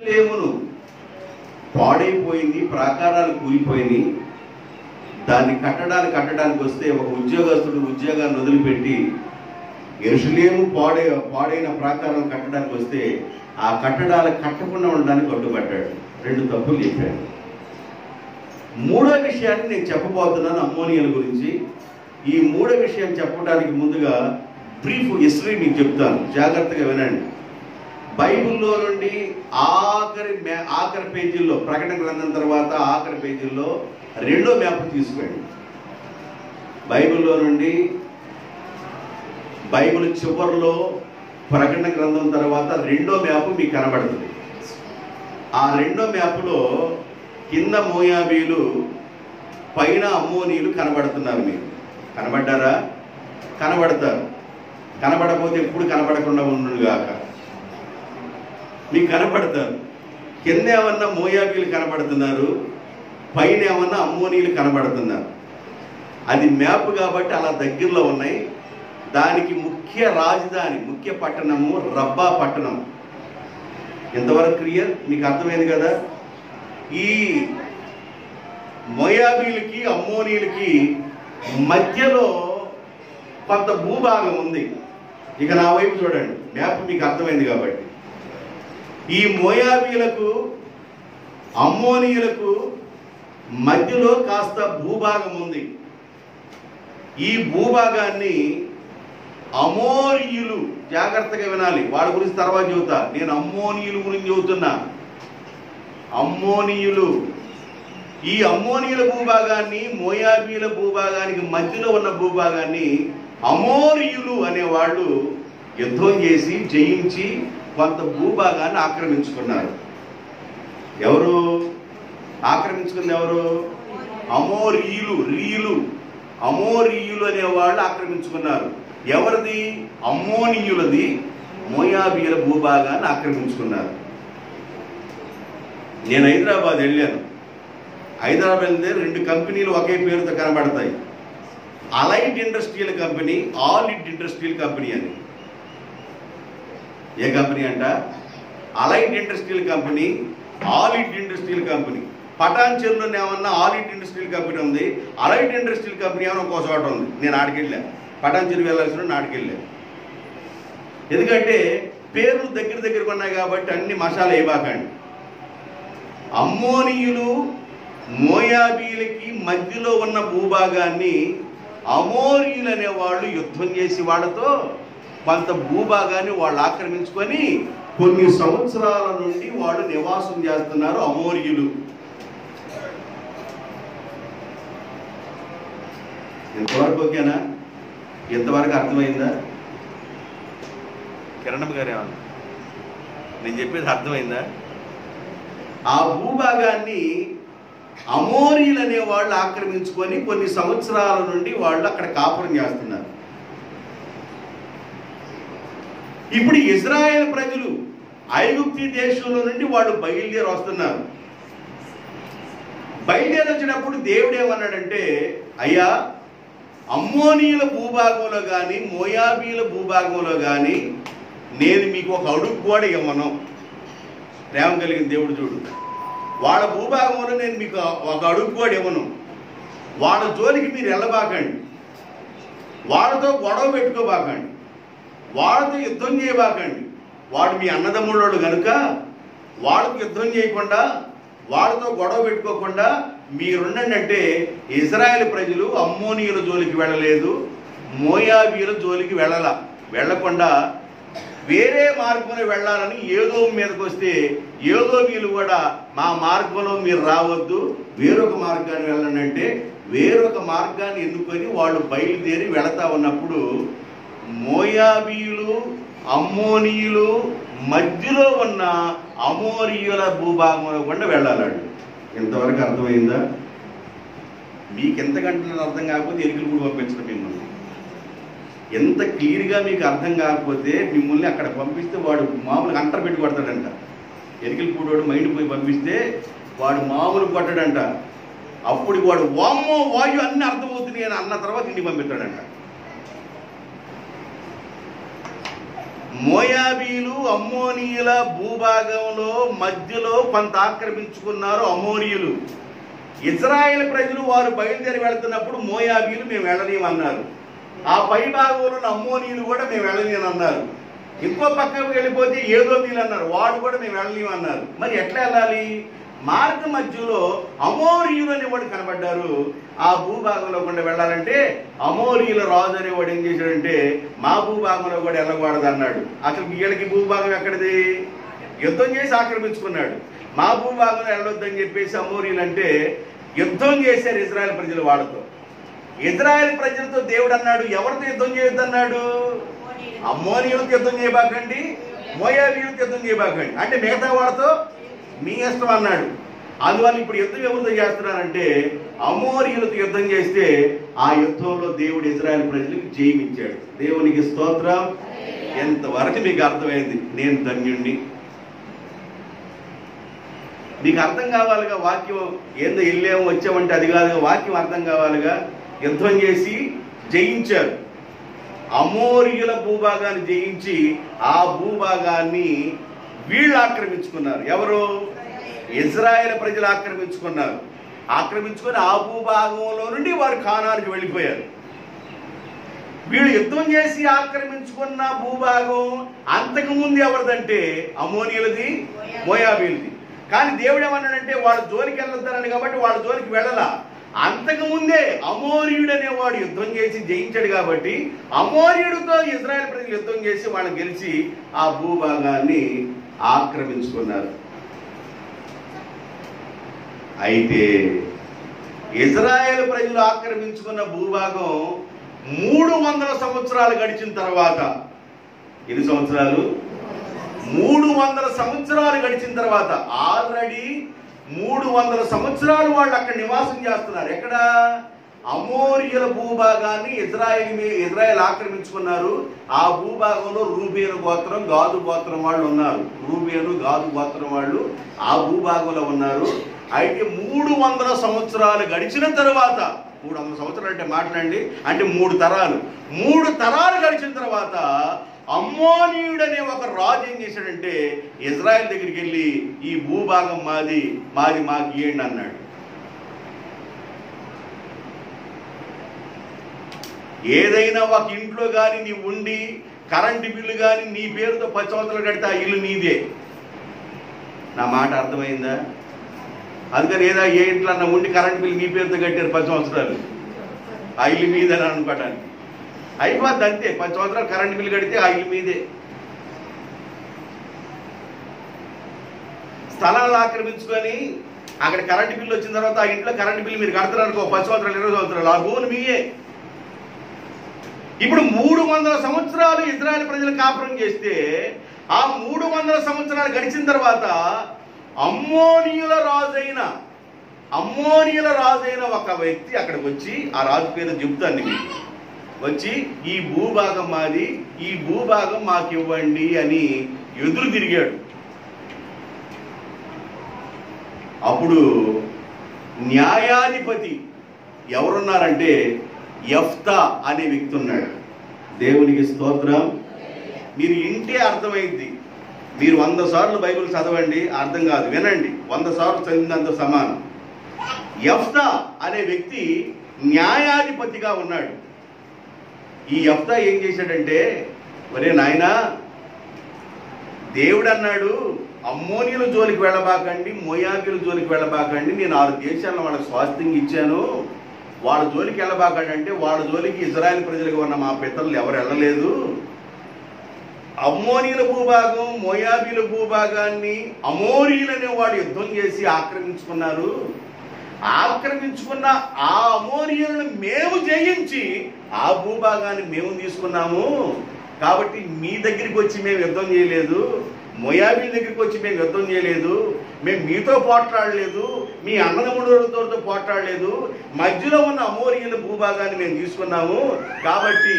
యెరూషలేమును పాడైపోయింది, ప్రాకారాలు కూలిపోయినాయి. దాన్ని కట్టడానికి వస్తే ఒక ఉద్యోగస్తుడు ఉద్యోగాన్ని వదిలిపెట్టి యెరూషలేము పాడైన ప్రాకారం కట్టడానికి వస్తే ఆ కట్టడాలు కట్టకుండా ఉండడానికి కట్టుబడ్డాడు. 2 తప్పులు చెప్పాడు. మూడో విషయాన్ని నేను చెప్పబోతున్నాను అమ్మోనియల గురించి. ఈ మూడో విషయం చెప్పడానికి ముందుగా బ్రీఫ్ హిస్టరీ మీకు చెప్తాను, జాగ్రత్తగా వినండి. బైబిల్లో నుండి ఆఖరి పేజీల్లో, ప్రకటన గ్రంథం తర్వాత ఆఖరి పేజీల్లో 2వ మ్యాప్ తీసుకోండి. బైబిల్లో నుండి బైబిల్ చివరిలో ప్రకటన గ్రంథం తర్వాత 2వ మ్యాప్ మీకు కనబడుతుంది. ఆ 2వ మ్యాప్లో కింద మోయాబీలు, పైన అమ్మోనీయులు కనబడుతున్నారు. మీకు కనబడ్డారా? కనబడతారు. కనబడకపోతే ఎప్పుడు కనబడకుండా ఉండుగాక. మీకు కనబడతారు. కింద ఏమన్నా మోయాబీలు కనబడుతున్నారు, పైన ఏమన్నా అమ్మోనీయులు కనబడుతున్నారు. అది మ్యాప్ కాబట్టి అలా దగ్గరలో ఉన్నాయి. దానికి ముఖ్య రాజధాని, ముఖ్య పట్టణము రబ్బా పట్టణం. ఎంతవరకు క్లియర్? మీకు అర్థమైంది కదా? ఈ మోయాబీలకి అమ్మోనీయులకి మధ్యలో కొంత భూభాగం ఉంది. ఇక నా వైపు చూడండి, మ్యాప్ మీకు అర్థమైంది కాబట్టి. ఈ మోయాబీలకు అమ్మోనీయులకు మధ్యలో కాస్త భూభాగం ఉంది. ఈ భూభాగాన్ని అమోరీయులు, జాగ్రత్తగా వినాలి, వాడి గురించి తర్వాత చెబుతా. నేను అమ్మోనీయుల గురించి చెబుతున్నా. అమ్మోనీయులు, ఈ అమ్మోనీయుల భూభాగాన్ని మోయాబీల భూభాగానికి మధ్యలో ఉన్న భూభాగాన్ని అమోరీయులు అనేవాళ్ళు యుద్ధం చేసి జయించి కొంత భూభాగాన్ని ఆక్రమించుకున్నారు. ఎవరు ఆక్రమించుకుంది? ఎవరు? అమోరీయులు. అమోరీయులు అనేవాళ్ళు ఆక్రమించుకున్నారు. ఎవరిది? అమ్మోనీయులది. మోయాబీల భూభాగాన్ని ఆక్రమించుకున్నారు. నేను హైదరాబాద్ వెళ్ళాను. హైదరాబాద్ వెళ్తే 2 కంపెనీలు ఒకే పేరుతో కనబడతాయి. Allied industrial company, allied industrial company అని. ఏ కంపెనీ అంట? Allied industrial company, allied industrial company. పటాన్చెరులో ఏమన్నా ఆలిడ్ ఇండస్ట్రియల్ కంపెనీ ఉంది, అలైడ్ ఇండస్ట్రియల్ కంపెనీ ఏమన్నా ఇంకో చోట ఉంది. నేను ఆడికి వెళ్ళాను, పటాన్చెరు వెళ్ళాల్సిన ఆడికి వెళ్ళాను. ఎందుకంటే పేర్లు దగ్గరకు ఉన్నాయి కాబట్టి అన్ని మసాలా వేయబాకండి. అమ్మోనీయులు మోయాబీలకి మధ్యలో ఉన్న భూభాగాన్ని అమోరీయులు అనేవాళ్ళు యుద్ధం చేసి వాళ్ళతో కొంత భూభాగాన్ని వాళ్ళు ఆక్రమించుకొని కొన్ని సంవత్సరాల నుండి వాళ్ళు నివాసం చేస్తున్నారు అమోరీయులు. ఇంతవరకు ఓకేనా? ఇంతవరకు అర్థమైందా? కిరణమ్మ గారు ఏమన్నా నేను చెప్పేది అర్థమైందా? ఆ భూభాగాన్ని అమోరీయులు అనే వాళ్ళు ఆక్రమించుకొని కొన్ని సంవత్సరాల నుండి వాళ్ళు అక్కడ కాపురం చేస్తున్నారు. ఇప్పుడు ఇజ్రాయెల్ ప్రజలు ఐగుప్తు దేశంలో నుండి వాళ్ళు బయలుదేరి వస్తున్నారు. బయలుదేరి వచ్చినప్పుడు దేవుడు ఏమన్నాడంటే, అయ్యా, అమ్మోనీయుల భూభాగంలో కానీ మోయాబీల భూభాగంలో కానీ నేను మీకు ఒక అడుగు కూడా ఇవ్వను. ప్రేమ కలిగిన దేవుడు చూడు, వాళ్ళ భూభాగంలో నేను మీకు ఒక అడుగు కూడా ఇవ్వను. వాళ్ళ జోలికి మీరు వెళ్ళబాకండి, వాళ్ళతో గొడవ పెట్టుకోబాకండి, వాళ్ళతో యుద్ధం చేయబాకండి. వాడు మీ అన్నదమ్ముళ్ళోడు కనుక వాళ్ళకు యుద్ధం చేయకుండా, వాళ్ళతో గొడవ పెట్టుకోకుండా మీరుండండి అంటే ఇజ్రాయెల్ ప్రజలు అమ్మోనీయుల జోలికి వెళ్ళలేదు, మోయాబీల జోలికి వెళ్ళకుండా వేరే మార్గంలో వెళ్ళాలని ఏదో మీదకి వస్తే ఏదో వీళ్ళు కూడా మా మార్గంలో మీరు రావద్దు, వేరొక మార్గాన్ని వెళ్ళండి అంటే వేరొక మార్గాన్ని ఎన్నుకొని వాళ్ళు బయలుదేరి వెళతా ఉన్నప్పుడు మోయాబీయులు అమ్మోనీయులు మధ్యలో ఉన్న అమోరీయుల భూభాగంలో కూడా వెళ్ళాలండి. ఇంతవరకు అర్థమైందా? మీకు ఎంతకంటే అర్థం కాకపోతే ఎరికలు కూడా పంపించడం మిమ్మల్ని. ఎంత క్లియర్గా మీకు అర్థం కాకపోతే మిమ్మల్ని అక్కడ పంపిస్తే వాడు మామూలుగా అంటర్ పెట్టి కొడతాడంట. ఎరికలు పూడోడు మైండ్ పోయి పంపిస్తే వాడు మామూలు కొట్టాడంట. అప్పుడు వాడు వామ్మో వాయు అన్నీ అర్థమవుతున్నాయి అని అన్న తర్వాత ఇంటికి పంపిస్తాడంట. మోయాబీలు అమ్మోనీయుల భూభాగంలో మధ్యలో కొంత ఆక్రమించుకున్నారు అమోరీయులు. ఇజ్రాయేల్ ప్రజలు వారు బయలుదేరి వెళ్తున్నప్పుడు మోయాబీలు మేము వెళ్ళలేమన్నారు. ఆ పై భాగంలో అమ్మోనీయులు కూడా మేము వెళ్ళలేమన్నారు. ఇంకో పక్కకు వెళ్ళిపోతే ఏదోమీలు అన్నారు, వాడు కూడా మేము వెళ్ళలేమన్నారు. మరి ఎట్లా వెళ్ళాలి? మార్గ మధ్యలో అమోరీయులు అనేవాడు కనబడ్డారు. ఆ భూభాగంలో కూడా వెళ్ళాలంటే అమోరీయుల రాజు అనేవాడు ఏం చేశాడంటే మా భూభాగంలో కూడా వెళ్ళకూడదు అన్నాడు. అసలు వీళ్ళకి భూభాగం ఎక్కడిది? యుద్ధం చేసి ఆక్రమించుకున్నాడు. మా భూభాగంలో వెళ్ళొద్దని చెప్పేసి అమోరీయులు అంటే యుద్ధం చేశారు ఇజ్రాయెల్ ప్రజలు వాళ్ళతో. ఇజ్రాయెల్ ప్రజలతో దేవుడు అన్నాడు, ఎవరితో యుద్ధం చేయొద్దన్నాడు? అమ్మోనీయులతో యుద్ధం చేయబాకండి, మోయాబీయులతో యుద్ధం చేయబాకండి, అంటే మిగతా వాళ్ళతో మీ ఇష్టం అన్నాడు. అందువల్ల ఇప్పుడు యుద్ధం ఎవరితో చేస్తున్నారంటే అమోరీయులతో యుద్ధం చేస్తే ఆ యుద్ధంలో దేవుడు ఇజ్రాయెల్ ప్రజలకు జయమిచ్చాడు. దేవునికి స్తోత్రం. ఎంతవరకు మీకు అర్థమైంది? నేను ధన్యుణ్ణి. మీకు అర్థం కావాలిగా వాక్యం. ఏందో వెళ్ళాము వచ్చామంటే అది కాదుగా, వాక్యం అర్థం కావాలిగా. యుద్ధం చేసి జయించారు. అమోరీయుల భూభాగాన్ని జయించి ఆ భూభాగాన్ని వీళ్ళు ఆక్రమించుకున్నారు. ఎవరు? ఇజ్రాయేల్ ప్రజలు ఆక్రమించుకున్నారు. ఆక్రమించుకొని ఆ భూభాగంలో నుండి వారు కానానికి వెళ్ళిపోయారు. వీళ్ళు యుద్ధం చేసి ఆక్రమించుకున్న భూభాగం అంతకుముందు ఎవరిదంటే అమోనీయులది, మోయాబీలది. కానీ దేవుడు ఏమన్నాడంటే వాళ్ళ జోలికి వెళ్ళొద్దారని, కాబట్టి వాళ్ళ జోలికి వెళ్ళలా. అంతకుముందే అమోరీయుడు అనేవాడు యుద్ధం చేసి జయించాడు కాబట్టి అమోరీయుడితో ఇజ్రాయెల్ ప్రజలు యుద్ధం చేసి వాళ్ళని గెలిచి ఆ భూభాగాన్ని ఆక్రమించుకున్నారు. అయితే ఇజ్రాయెల్ ప్రజలు ఆక్రమించుకున్న భూభాగం 300 సంవత్సరాలు గడిచిన తర్వాత, ఎన్ని సంవత్సరాలు? 300 సంవత్సరాలు గడిచిన తర్వాత ఆల్రెడీ 300 సంవత్సరాలు వాళ్ళు అక్కడ నివాసం చేస్తున్నారు. ఎక్కడ? అమోరీయుల భూభాగాన్ని ఇజ్రాయెల్ ఆక్రమించుకున్నారు. ఆ భూభాగంలో రూబేను గోత్రం, గాదు గోత్రం వాళ్ళు ఉన్నారు. రూబేను, గాదు గోత్రం వాళ్ళు ఆ భూభాగంలో ఉన్నారు. అయితే 300 సంవత్సరాలు గడిచిన తర్వాత, 300 సంవత్సరాలు అంటే మాట్లాడండి, అంటే 3 తరాలు గడిచిన తర్వాత అమ్మోనీయుడు అనే ఒక రాజు ఏం చేశాడంటే ఇజ్రాయెల్ దగ్గరికి వెళ్ళి ఈ భూభాగం మాది మాకు ఇయ్యండి అన్నాడు. ఏదైనా ఒక ఇంట్లో కానీ నీ ఉండి కరెంటు బిల్లు కానీ నీ పేరుతో 10 సంవత్సరాలు కడితే ఆ ఇల్లు నీదే. నా మాట అర్థమైందా? అందుకని ఏ ఇంట్లో అన్న ఉండి కరెంటు బిల్లు నీ పేరుతో కట్టారు 10 సంవత్సరాలు, ఆ ఇల్లు మీదని అనుకోవటానికి అయిపోద్ది అంతే. 10 సంవత్సరాలు కరెంటు బిల్లు కడితే ఆ ఇల్లు మీదే. స్థలాలను ఆక్రమించుకొని అక్కడ కరెంటు బిల్లు వచ్చిన తర్వాత ఆ ఇంట్లో కరెంటు బిల్లు మీరు కడతారు అనుకో, 10 సంవత్సరాలు 20 సంవత్సరాలు ఆ భూమి మీయే. ఇప్పుడు 300 సంవత్సరాలు ఇజ్రాయెల్ ప్రజలు కాపురం చేస్తే ఆ 300 సంవత్సరాలు గడిచిన తర్వాత అమ్మోనీయుల రాజైన ఒక వ్యక్తి అక్కడికి వచ్చి, ఆ రాజు పేరు చెప్తాను మీకు, వచ్చి ఈ భూభాగం మాది, ఈ భూభాగం మాకు ఇవ్వండి అని ఎదురు తిరిగాడు. అప్పుడు న్యాయాధిపతి ఎవరున్నారంటే యెఫ్తా అనే వ్యక్తి ఉన్నాడు. దేవునికి స్తోత్రం. మీరు ఇంటే అర్థమైంది. మీరు 100 సార్లు బైబిల్ చదవండి, అర్థం కాదు, వినండి. 100 సార్లు చదివినంత సమానం. యెఫ్తా అనే వ్యక్తి న్యాయాధిపతిగా ఉన్నాడు. ఈ యెఫ్తా ఏం చేశాడంటే, ఒరే నాయనా, దేవుడు అన్నాడు అమ్మోనీయుల జోలికి వెళ్ళబాకండి, మోయాబీల జోలికి వెళ్ళబాకండి, నేను 6 దేశాలను వాళ్ళకి స్వాస్థ్యంగా ఇచ్చాను, వాళ్ళ జోలికి వెళ్ళబాకండి అంటే వాళ్ళ జోలికి ఇజ్రాయెల్ ప్రజలకు ఉన్న మా పితరులు ఎవరు వెళ్ళలేదు. అమ్మోనీయుల భూభాగం, మోయాబీల భూభాగాన్ని అమోరీయులు అనేవాడు యుద్ధం చేసి ఆక్రమించుకున్నారు. ఆక్రమించుకున్న ఆ అమోరీయులను మేము జయించి ఆ భూభాగాన్ని మేము తీసుకున్నాము. కాబట్టి మీ దగ్గరికి వచ్చి మేము యుద్ధం చేయలేదు, మోయాబీల దగ్గరికి వచ్చి మేము యుద్ధం చేయలేదు, మేము మీతో పోట్లాడలేదు, మీ అన్నదమ్ములతో పోట్లాడలేదు, మధ్యలో ఉన్న అమోరీయుల భూభాగాన్ని మేము తీసుకున్నాము. కాబట్టి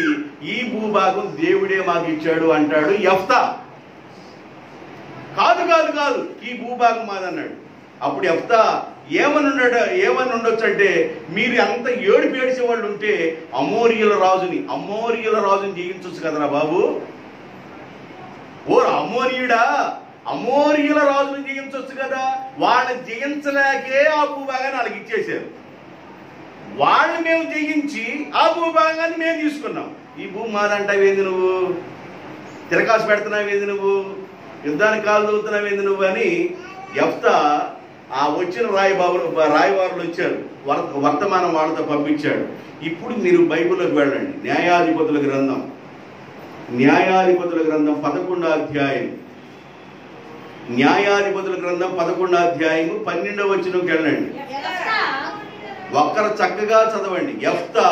ఈ భూభాగం దేవుడే మాకు ఇచ్చాడు అంటాడు యెఫ్తా. కాదు ఈ భూభాగం మాదన్నాడు. అప్పుడు యెఫ్తా ఏమని ఉండొచ్చు అంటే, మీరు అంత ఏడిపేడిసే వాళ్ళు ఉంటే అమోరీయుల రాజుని జయించవచ్చు కదరా బాబు, ఓ అమోనీయుడా, అమోరీయుల రాజును జయించవచ్చు కదా. వాళ్ళని జయించలేకే ఆ భూభాగాన్ని వాళ్ళకి ఇచ్చేశారు. వాళ్ళని మేము జయించి ఆ భూభాగాన్ని మేము తీసుకున్నాం. ఈ భూమి మాదంటావేంది నువ్వు, తిరకాసు పెడుతున్నావేంది నువ్వు, యుద్ధానికి కాలు దూతున్నావేంది నువ్వు అని యెఫ్తా ఆ వచ్చిన రాయబారులు వచ్చారు, వర్తమానం వాళ్ళతో పంపించాడు. ఇప్పుడు మీరు బైబిల్లోకి వెళ్ళండి. న్యాయాధిపతుల గ్రంథం 11వ అధ్యాయం, న్యాయాధిపతుల గ్రంథం 11వ అధ్యాయము 12వ వచనంకి వెళ్ళండి. ఒక్కరు చక్కగా చదవండి. యెఫ్తా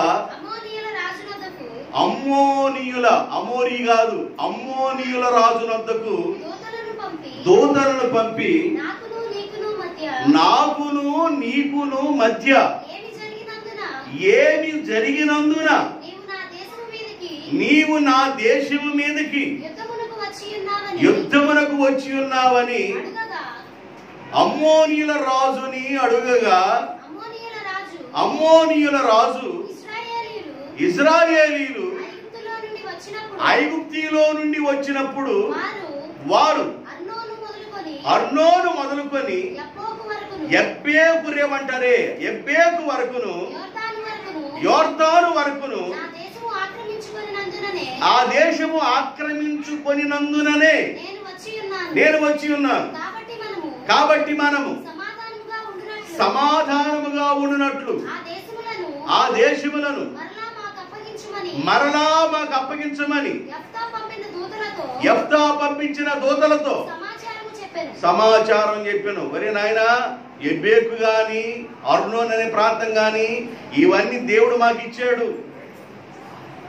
అమోరీ కాదు, అమ్మోనీయుల రాజునొద్దకు దూతలను పంపి నాకును నీకును మధ్య ఏమి జరిగినందున నీవు నా దేశము మీదకి యుద్ధమునకు వచ్చి ఉన్నావని అమ్మోనీయుల రాజుని అడుగగా, అమ్మోనీయుల రాజు ఇశ్రాయేలీయులు ఐగుప్తిలో నుండి వచ్చినప్పుడు వారు అర్నోను మొదలుకొని ఎబ్బేకు వరకును యోర్దాను వరకును ఆ దేశము ఆక్రమించుకొనినందుననే నేను వచ్చి ఉన్నాను. కాబట్టి మనము సమాధానముగా ఉండునట్లు ఆ దేశములను మరలా మాకు అప్పగించమని యెఫ్తా పంపించిన దూతలతో సమాచారం చెప్పాను. మరి నాయన, ఎబ్బేకు గాని అర్నోన్ అనే ప్రాంతం గాని ఇవన్నీ దేవుడు మాకు ఇచ్చాడు.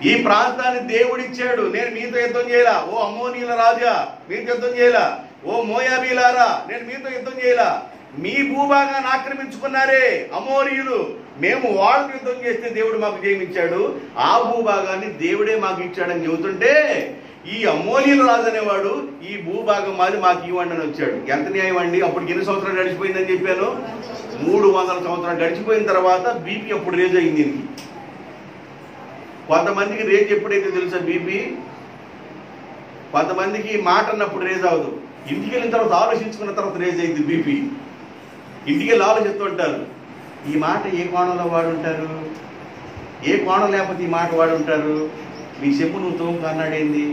ఈ ప్రాంతాన్ని దేవుడు ఇచ్చాడు. నేను మీతో యుద్ధం చేయలా. ఓ అమ్మోనీయుల రాజా, మీతో యుద్ధం చేయలా. ఓ మోయాబీలారా, నేను మీతో యుద్ధం చేయలా. మీ భూభాగాన్ని ఆక్రమించుకున్నారే అమోరీయులు, మేము వాళ్ళకి యుద్ధం చేస్తే దేవుడు మాకు జయమిచ్చాడు. ఆ భూభాగాన్ని దేవుడే మాకు ఇచ్చాడని చెబుతుంటే ఈ అమ్మోనీయుల రాజు అనేవాడు ఈ భూభాగం మాది మాకు ఇవ్వండి అని వచ్చాడు. ఎంత న్యాయం అండి? అప్పటికి ఎన్ని సంవత్సరాలు గడిచిపోయిందని చెప్పాను? 300 సంవత్సరాలు గడిచిపోయిన తర్వాత బీపీ అప్పుడు రేజ్ అయింది. కొంతమందికి రేజ్ ఎప్పుడైతే తెలుసా బీపీ, కొంతమందికి మాట అన్నప్పుడు రేజ్ అవ్వదు. ఇంటికి వెళ్ళిన తర్వాత ఆలోచించుకున్న తర్వాత రేజ్ అయింది బీపీ. ఇంటికి వెళ్ళి ఆలోచిస్తూ ఉంటారు, ఈ మాట ఏ కోణంలో వాడుంటారు, ఏ కోణం లేకపోతే ఈ మాట వాడుంటారు, మీ చెప్పు నువ్వు తోము కన్నాడేంది.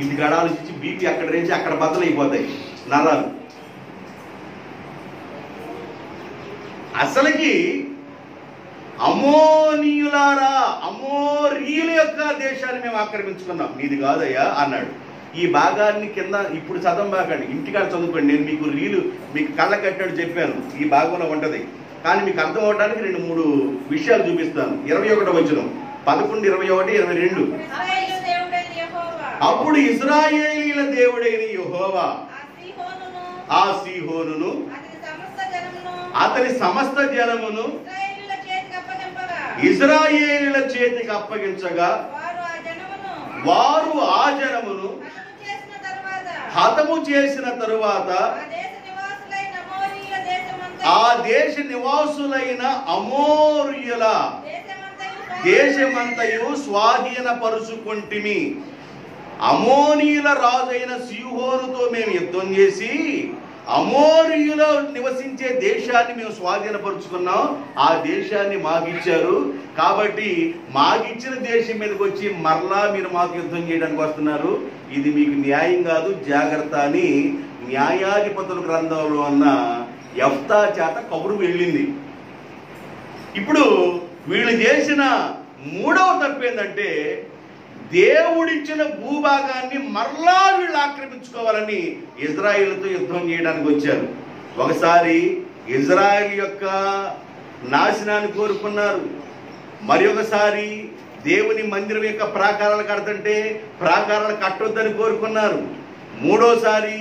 ఇంటికి ఆలోచించి బీపీ అక్కడ రేంచి అక్కడ బద్దలైపోతాయి నరాలు. అసలుకి అమోనీయులారా, అమోరీయుల యొక్క దేశాన్ని మేము ఆక్రమించుకున్నాం, నీది కాదయ్యా అన్నాడు. ఈ భాగాన్ని కింద ఇప్పుడు చదవబాకండి, ఇంటికాడ చదువుకోండి. నేను మీకు కళ్ళ కట్టాడు చెప్పాను, ఈ భాగంలో ఉంటది. కానీ మీకు అర్థం అవడానికి 2-3 విషయాలు చూపిస్తాను. 21వ వచనం, 11, 21, 22. అప్పుడు ఇశ్రాయేలీయుల దేవుడైన యెహోవా ఆ సీహోనును అతని సమస్త జనమును ఇశ్రాయేలీయుల చేతికి అప్పగించగా వారు ఆ జనమును హతము చేసిన తరువాత ఆ దేశ నివాసులైన అమోరీయుల దేశమంతయు స్వాధీనపరుచుకొంటిమి. అమోనీయుల రాజైన సీహోనుతో మేము యుద్ధం చేసి అమోరీయుల నివసించే దేశాన్ని మేము స్వాధీనపరుచుకున్నాం. ఆ దేశాన్ని మాకిచ్చారు. కాబట్టి మాకిచ్చిన దేశం మీదకి వచ్చి మరలా మీరు మాకు యుద్ధం చేయడానికి వస్తున్నారు. ఇది మీకు న్యాయం కాదు, జాగ్రత్త అని న్యాయాధిపతుల గ్రంథంలో ఉన్న యెఫ్తా చేత కబురు వెళ్ళింది. ఇప్పుడు వీళ్ళు చేసిన 3వ తప్పు ఏంటంటే, దేవుడిచ్చిన భూభాగాన్ని మరలా వీళ్ళు ఆక్రమించుకోవాలని ఇజ్రాయేలుతో యుద్ధం చేయడానికి వచ్చారు. ఒకసారి ఇజ్రాయేల్ యొక్క నాశనాన్ని కోరుకున్నారు, మరి ఒకసారి దేవుని మందిరం యొక్క ప్రాకారాలు కడుతుంటే ప్రాకారాలు కట్టొద్దని కోరుకున్నారు. మూడోసారి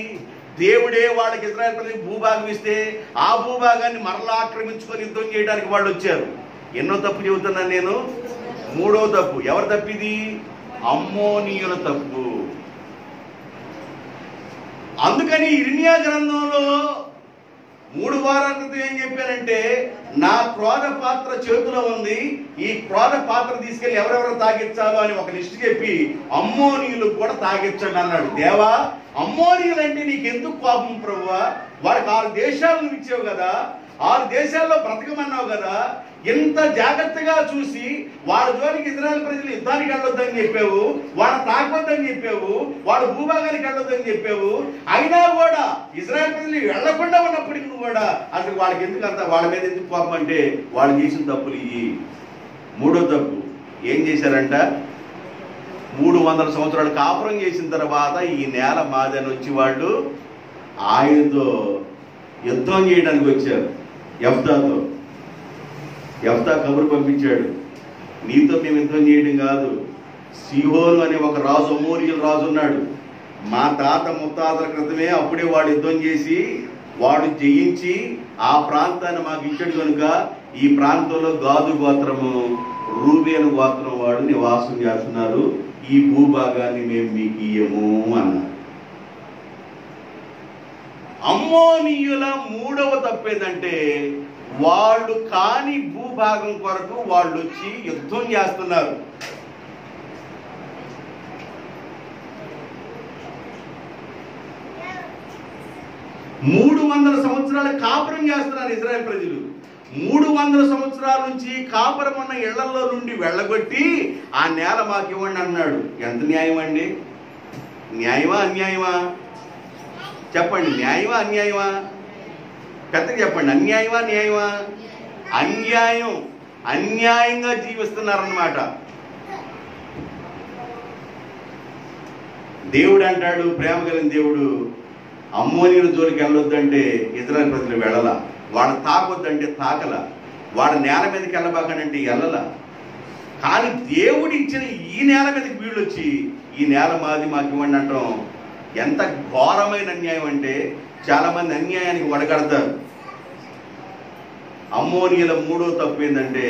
దేవుడే వాళ్ళకి ఇజ్రాయేల్ ప్రజలకు భూభాగం ఇస్తే ఆ భూభాగాన్ని మరలా ఆక్రమించుకొని యుద్ధం చేయడానికి వాళ్ళు వచ్చారు. ఎన్నో తప్పు చెబుతున్నాను నేను, 3వ తప్పు. ఎవరి తప్పిది? అమ్మోనీయుల తప్పు. అందుకని ఇర్మియా గ్రంథంలో 3 వారాల క్రితం ఏం చెప్పారంటే, నా క్రోధ పాత్ర చేతిలో ఉంది, ఈ క్రోధ పాత్ర తీసుకెళ్లి ఎవరెవరు తాగించాలో అని ఒక లిస్ట్ చెప్పి అమ్మోనీయులకు కూడా తాగించండి అన్నాడు. దేవా, అమ్మోనీయులు అంటే నీకెందుకు కోపం ప్రభువా? వాడికి 6 దేశాలను ఇచ్చావు కదా, 6 దేశాల్లో బ్రతకమన్నావు కదా, ఎంత జాగ్రత్తగా చూసి వాళ్ళ జోలికి ఇజ్రాయెల్ ప్రజలు యుద్ధానికి వెళ్ళొద్దని చెప్పావు, వాళ్ళని తాకొద్దని చెప్పావు, వాళ్ళ భూభాగానికి వెళ్ళొద్దని చెప్పావు. అయినా కూడా ఇజ్రాయెల్ ప్రజలు వెళ్లకుండా ఉన్నప్పటికీ నువ్వు కూడా అసలు వాళ్ళకి ఎందుకు అంత, వాళ్ళ మీద ఎందుకు కోపం అంటే వాళ్ళు చేసిన తప్పులు ఇవి. 3వ తప్పు ఏం చేశారంట? 300 సంవత్సరాలు కాపురం చేసిన తర్వాత ఈ నేల మాదని వచ్చి వాళ్ళు ఆయనతో యుద్ధం చేయడానికి వచ్చారు. యెఫ్తా కబురు పంపించాడు, నీతో మేము యుద్ధం చేయడం కాదు, సీహోను అనే ఒక రాజు, అమోరీయుల రాజు ఉన్నాడు, మా తాత ముత్తాతల క్రితమే అప్పుడే వాడు యుద్ధం చేసి వాడు జయించి ఆ ప్రాంతాన్ని మాకు ఇచ్చాడు కనుక ఈ ప్రాంతంలో గాదు గోత్రము, రూబేను గోత్రం వాడు నివాసం చేస్తున్నారు, ఈ భూభాగాన్ని మేము మీకు ఇయ్యము అన్నారు. అమ్మోనీయుల 3వ తప్పేదంటే వాళ్ళు కాని భూభాగం కొరకు వాళ్ళు వచ్చి యుద్ధం చేస్తున్నారు. మూడు 300 సంవత్సరాలు కాపురం చేస్తున్నారు ఇజ్రాయెల్ ప్రజలు. 300 సంవత్సరాల నుంచి కాపురం ఉన్న ఇళ్లలో నుండి వెళ్ళగొట్టి ఆ నేల మాకు ఇవ్వండి అన్నాడు. ఎంత న్యాయం అండి? న్యాయమా అన్యాయమా? చెప్పండి, న్యాయమా అన్యాయమా? పెద్దగా చెప్పండి, అన్యాయమా న్యాయమా? అన్యాయం. అన్యాయంగా జీవిస్తున్నారన్నమాట. దేవుడు అంటాడు, ప్రేమ కలిగిన దేవుడు, అమ్మోనీయుల జోలికి వెళ్ళొద్దంటే ఇజ్రాయెల్ ప్రజలు వెళ్ళలా, వాడు తాకొద్దంటే తాకల, వాడు నేల మీదకి వెళ్ళబాకనంటే వెళ్ళలా. కానీ దేవుడు ఇచ్చిన ఈ నేల మీదకి వీళ్ళు వచ్చి ఈ నేల మాది మాకు ఇవ్వండి అంటాం ఎంత ఘోరమైన అన్యాయం అంటే చాలా మంది అన్యాయానికి వడగడతారు. అమ్మోనీయుల 3వ తప్పు ఏంటంటే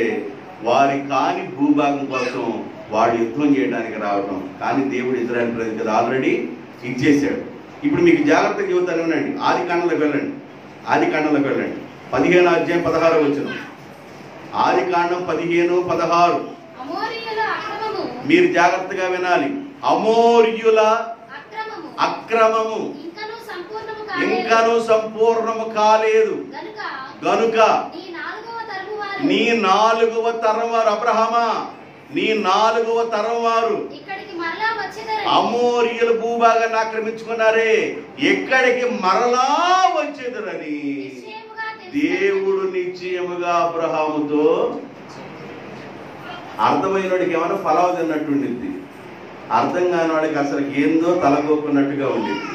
వారి కాని భూభాగం కోసం వాడు యుద్ధం చేయడానికి రావడం. కానీ దేవుడు ఇజ్రాయెల్ ప్రజలకు ఆల్రెడీ ఇచ్చేసాడు. ఇప్పుడు మీకు జాగ్రత్తగా చెబుతాను వినండి. ఆదికాండంలోకి వెళ్ళండి. 15వ అధ్యాయం 16వ వచనం. ఆదికాండం 15:16. మీరు జాగ్రత్తగా వినాలి. అమోరీయుల అక్రమము ఇంకను సంపూర్ణము కాలేదు గనుక నీ 4వ తరం వారు, అబ్రహామా, నీ 4వ తరం వారు అమోరీయుల భూభాగాన్ని ఆక్రమించుకున్నారే, ఎక్కడికి మరలా వచ్చేదరని దేవుడు నిశ్చయముగా అబ్రహాముతో. అర్థమైన వాడికి ఏమైనా ఫలావు తిన్నట్టుండిద్ది, అర్థం కాని వాడికి అసలు ఏందో తలగొక్కున్నట్టుగా ఉండేది.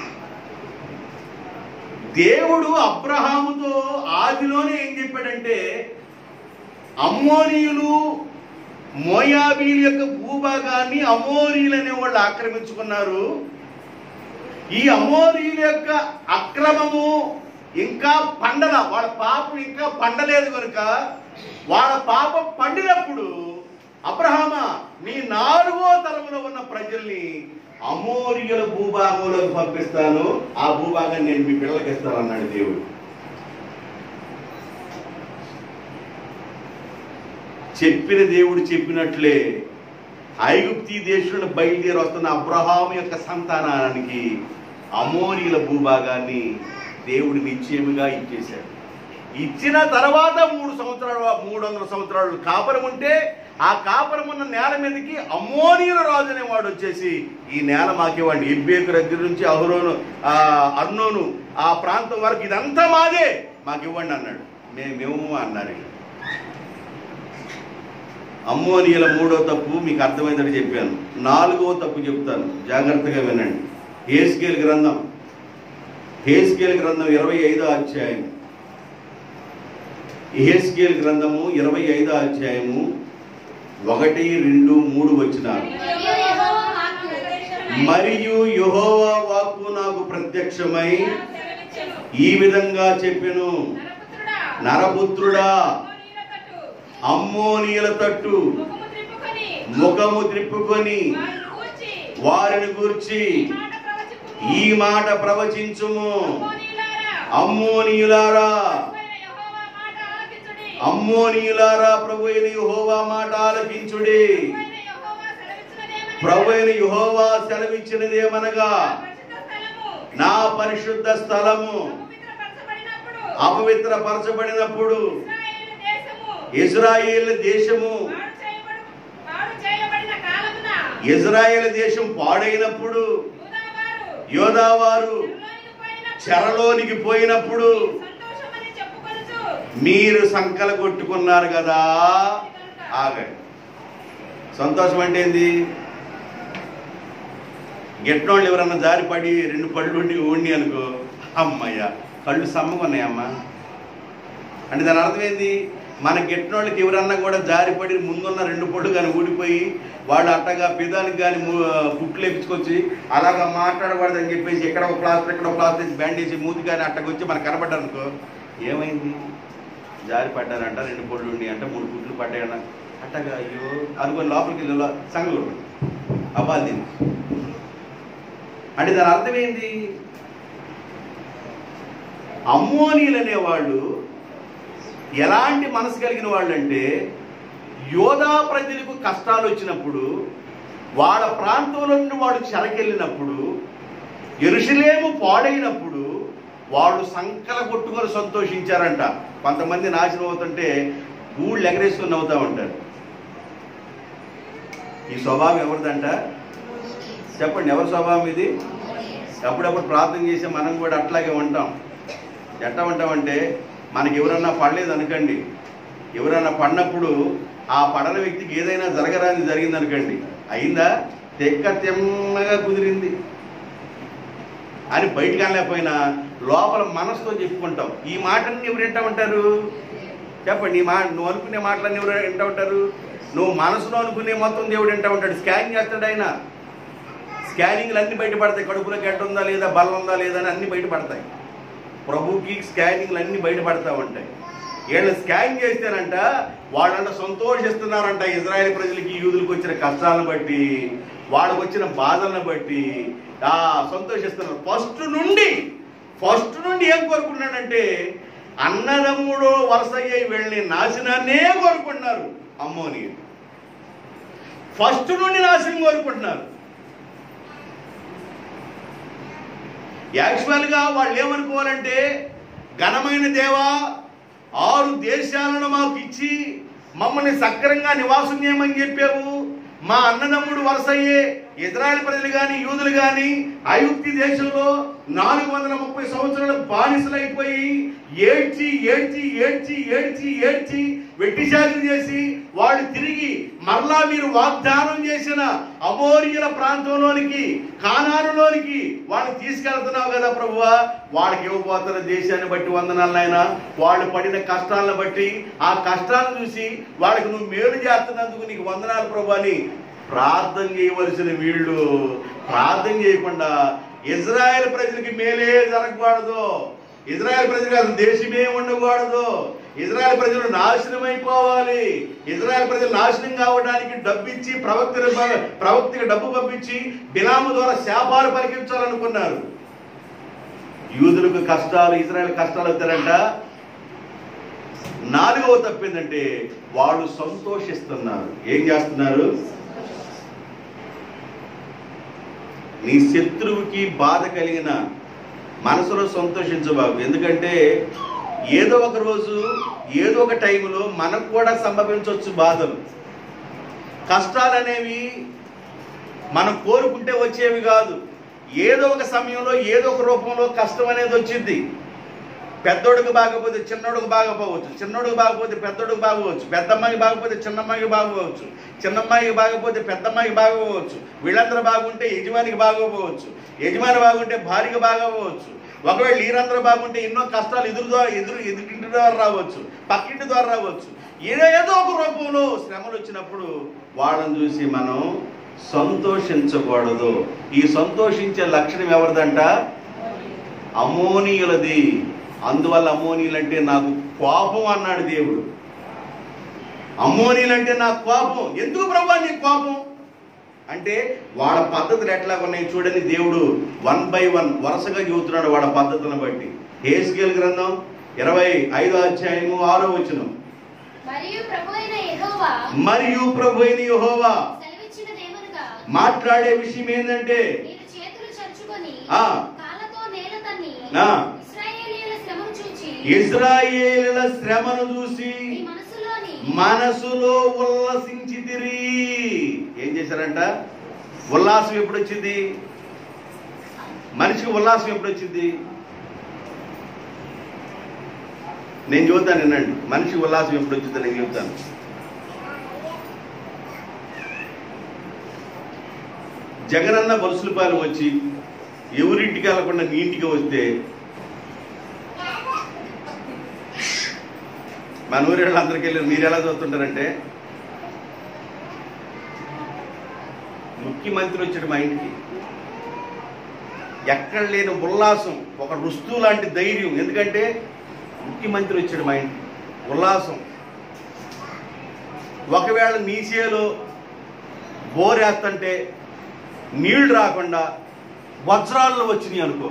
దేవుడు అబ్రహాముతో ఆదిలోనే ఏం చెప్పాడంటే, అమ్మోనీయులు మోయాబీల యొక్క భూభాగాన్ని అమోరీయులు అనే వాళ్ళు ఆక్రమించుకున్నారు. ఈ అమోరీయుల యొక్క అక్రమము ఇంకా పండల, వాళ్ళ పాపం ఇంకా పండలేదు కనుక వాళ్ళ పాపం పండినప్పుడు అబ్రహామా, నీ 4వ తరములో ఉన్న ప్రజల్ని అమోరీయుల భూభాగంలోకి పంపిస్తాను, ఆ భూభాగాన్ని నేను మీ పిల్లలకి ఇస్తాను అన్నాడు దేవుడు. చెప్పిన దేవుడు చెప్పినట్లే ఐగుప్తీ దేశంలో బయలుదేరి వస్తున్న అబ్రహాము యొక్క సంతానానికి అమోరీయుల భూభాగాన్ని దేవుడు నిశ్చయముగా ఇచ్చేశాడు. ఇచ్చిన తర్వాత 300 సంవత్సరాలు కాపురం ఉంటే ఆ కాపురం ఉన్న నేల మీదకి అమ్మోనీయుల రాజు అనేవాడు వచ్చేసి ఈ నేల మాకివ్వండి, ఎబ్బేకు దగ్గర నుంచి అర్నోను ఆ ప్రాంతం వరకు ఇదంతా మాదే, మాకివ్వండి అన్నాడు. మేము అన్నారు. అమ్మోనీయుల 3వ తప్పు మీకు అర్థమైందని చెప్పాను. 4వ తప్పు చెప్తాను, జాగ్రత్తగా వినండి. హెస్కేలు గ్రంథం 25వ అధ్యాయం. యెహెజ్కేలు గ్రంథము 25వ అధ్యాయము 1, 2, 3 వచనాలు. మరియు యెహోవా వాక్కు నాకు ప్రత్యక్షమై ఈ విధంగా చెప్పెను, నరపుత్రుడా, అమ్మోనీయుల తట్టు ముఖము త్రిప్పుకొని వారిని గూర్చి ఈ మాట ప్రవచించుము. అమ్మోనీయులారా, అమ్మోనీయులారా ప్రభు అయిన యెహోవా మాట ఆలకించుడి. ప్రభు అయిన యెహోవా సెలవిచ్చినదేమనగా నా పరిశుద్ధ స్థలము అపవిత్రపరచబడినప్పుడు ఇశ్రాయేలు దేశము ఇజ్రాయేల్ దేశం పాడైనప్పుడు యోధావారు చెరలోనికి పోయినప్పుడు మీరు సంకల కొట్టుకున్నారు కదా. ఆగండి. సంతోషం అంటే ఏంది? గెట్టినోళ్ళు ఎవరన్నా జారిపడి 2 పళ్ళు ఉండి అనుకో, అమ్మయ్య కళ్ళు సమ్మగా ఉన్నాయమ్మా అంటే దాని అర్థం ఏంది? మన గెట్టినోళ్ళకి ఎవరన్నా కూడా జారిపడి ముందున్న 2 పళ్ళు కానీ ఊడిపోయి వాళ్ళు అట్టగా పిదానికి కానీ పుట్లు వేపించుకొచ్చి అలాగా మాట్లాడకూడదని చెప్పేసి ఎక్కడ ఒక ప్లాస్టర్ ఎక్కడ ఒక ప్లాస్టర్ బ్యాండ్ వేసి మూతి కానీ అట్టకొచ్చి మనకు కనపడ్డారు అనుకో, ఏమైంది? జారి పడ్డారంట, 2 పళ్ళు ఉండి అంట, 3 పుట్లు పడ్డాయన్న అట్టగా. అయ్యో అనుకొని లోపలికి వెళ్ళి సంగలు అబ్బాలు తిని అంటే దాని అర్థం ఏంది? అమ్మోనీయులు అనేవాళ్ళు ఎలాంటి మనసు కలిగిన వాళ్ళు అంటే, యోధా ప్రజలకు కష్టాలు వచ్చినప్పుడు, వాళ్ళ ప్రాంతంలో నుండి వాళ్ళు చెరకెళ్ళినప్పుడు, యెరూషలేము పాడైనప్పుడు వాళ్ళు సంకల కొట్టుకొని సంతోషించారంట. కొంతమంది నాశనం అవుతుంటే ఊళ్ళు ఎగరేసుకొని అవుతా ఉంటారు. ఈ స్వభావం ఎవరిదంట? చెప్పండి, ఎవరి స్వభావం ఇది? అప్పుడప్పుడు ప్రార్థన చేసి మనం కూడా అట్లాగే ఉంటాం. ఎట్లా ఉంటామంటే, మనకి ఎవరన్నా పడలేదు అనుకోండి, ఎవరన్నా పడినప్పుడు ఆ పడని వ్యక్తికి ఏదైనా జరగరాని జరిగింది అనుకోండి, అయిందా తెమ్మగా కుదిరింది అని బయటికి అనలేకపోయినా లోపల మనసుతో చెప్పుకుంటాం. ఈ మాటలన్నీ ఎవరు వింటా ఉంటారు? చెప్పండి, నువ్వు అనుకునే మాటలన్నీ ఎవరు వింటా ఉంటారు? నువ్వు మనసులో అనుకునే మొత్తం దేవుడు వింటా ఉంటాడు. స్కానింగ్ చేస్తాడు ఆయన. స్కానింగ్లు అన్నీ బయటపడతాయి. కడుపులో గడ్డ ఉందా లేదా, బలం ఉందా లేదా అని అన్నీ బయటపడతాయి. ప్రభుకి స్కానింగ్లు అన్నీ బయటపడతా ఉంటాయి. వీళ్ళు స్కాన్ చేస్తేనంట వాళ్ళంట సంతోషిస్తున్నారంట. ఇజ్రాయేల్ ప్రజలకి యూదులకు వచ్చిన కష్టాలను బట్టి, వాళ్ళకు వచ్చిన బాధలను బట్టి సంతోషిస్తున్నారు. ఫస్ట్ నుండి ఏం కోరుకున్నాడంటే, అన్నదమ్ముడు వరుస అయ్యే వీళ్ళని నాశనాన్నే కోరుకుంటున్నారు. అమ్మోనీయులు ఫస్ట్ నుండి నాశనం కోరుకుంటున్నారు. యాక్చువల్గా వాళ్ళు ఏమనుకోవాలంటే, ఘనమైన దేవా 6 దేశాలను మాకు ఇచ్చి మమ్మల్ని సక్రంగా నివాసం చేయమని చెప్పావు. మా అన్నదమ్ముడు వరుసయ్యే ఇజ్రాయేల్ ప్రజలు కానీ యూదులు కానీ ఐగుప్తు దేశంలో 430 సంవత్సరాలు బానిసలైపోయి ఏడ్చి ఏడ్చి ఏడ్చి ఏడ్చి ఏడ్చి వెట్టి చాకిరీ చేసి వాళ్ళు తిరిగి మరలా మీరు వాగ్దానం చేసిన అమోరీయుల ప్రాంతంలోనికి, కానానులోనికి వాళ్ళని తీసుకెళ్తున్నావు కదా ప్రభువా. వాళ్ళకి ఇవ్వబోతున్న దేశాన్ని బట్టి వందనాలు నాయనా. వాళ్ళు పడిన కష్టాలను బట్టి, ఆ కష్టాలను చూసి వాళ్ళకి నువ్వు మేలు చేస్తున్నందుకు నీకు వందనాలు ప్రభు అని ప్రార్థన చేయవలసిన వీళ్ళు ప్రార్థన చేయకుండా ఇజ్రాయెల్ ప్రజలకి మేలే జరగకూడదు, ఇజ్రాయెల్ ప్రజలకు అసలు దేశమే ఉండకూడదు, ఇజ్రాయెల్ ప్రజలు నాశనం అయిపోవాలి, ఇజ్రాయెల్ ప్రజలు నాశనం కావడానికి డబ్బిచ్చి ప్రవక్తకి డబ్బు పంపించి బిలాము ద్వారా శాపాలు పలికించాలనుకున్నారు. యూదులకు కష్టాలు, ఇజ్రాయెల్ కష్టాలు వస్తారంట. 4వ తప్పిందంటే వాళ్ళు సంతోషిస్తున్నారు. ఏం చేస్తున్నారు? నీ శత్రువుకి బాధ కలిగిన మనసులో సంతోషించబాకు. ఎందుకంటే ఏదో ఒక రోజు, ఏదో ఒక టైంలో మనకు కూడా సంభవించవచ్చు బాధలు. కష్టాలు అనేవి మనం కోరుకుంటే వచ్చేవి కాదు. ఏదో ఒక సమయంలో, ఏదో ఒక రూపంలో కష్టం అనేది వచ్చింది. పెద్దోడికి బాగపోతే చిన్నోడికి బాగపోవచ్చు, చిన్నోడికి బాగపోతే పెద్దోడికి బాగపోవచ్చు, పెద్దమ్మాయికి బాగపోతే చిన్నమ్మాయికి బాగపోవచ్చు, చిన్నమ్మాయికి బాగపోతే పెద్దమ్మాయికి బాగపోవచ్చు. వీళ్ళందరూ బాగుంటే యజమానికి బాగోపోవచ్చు, యజమాని బాగుంటే భార్యకి బాగోపోవచ్చు. ఒకవేళ వీరందరూ బాగుంటే ఎన్నో కష్టాలు ఎదురింటి ద్వారా రావచ్చు, పక్కింటి ద్వారా రావచ్చు. ఏదో ఒక రూపంలో శ్రమలు వచ్చినప్పుడు వాళ్ళని చూసి మనం సంతోషించకూడదు. ఈ సంతోషించే లక్షణం ఎవరిదంట? అమ్మోనీయులది. అందువల్ల అమ్మోనీయులంటే నాకు కోపం అన్నాడు దేవుడు. అమ్మోనీయులంటే నాకు కోపం. ఎందుకు ప్రభువా నీకు కోపం అంటే, వాళ్ళ పద్ధతులు ఎట్లా ఉన్నాయి చూడని దేవుడు 1 by 1 వరుసగా చెబుతున్నాడు వాళ్ళ పద్ధతులను బట్టి. హెస్కేలు గ్రంథం 25వ అధ్యాయము 6వ వచనం. మరియు ప్రభువైన యెహోవా మాట్లాడే విషయం ఏంటంటే ఇశ్రాయేలీయుల శ్రమను చూసి మనసులో ఉల్లసించితిరి. ఏం చేశారంట? ఉల్లాసం ఎప్పుడు వచ్చింది? మనిషికి ఉల్లాసం ఎప్పుడు వచ్చింది? నేను చెబుతాను వినండి. మనిషికి ఉల్లాసం ఎప్పుడు వచ్చిందో నేను చెబుతాను. జగనన్న బొలుసులపాలెం వచ్చి ఎవరింటికి వెళ్ళకుండా నీ ఇంటికి వస్తే మన ఊరి వాళ్ళందరికీ వెళ్ళి మీరు ఎలా చూస్తుంటారంటే, ముఖ్యమంత్రి వచ్చాడు మా ఇంటికి, ఎక్కడ లేని ఉల్లాసం, ఒక రుస్తు లాంటి ధైర్యం. ఎందుకంటే ముఖ్యమంత్రి వచ్చాడు మా ఇంటికి, ఉల్లాసం. ఒకవేళ నీసేలో బోరేస్తుంటే నీళ్లు రాకుండా వజ్రాల్లో వచ్చినాయి అనుకో,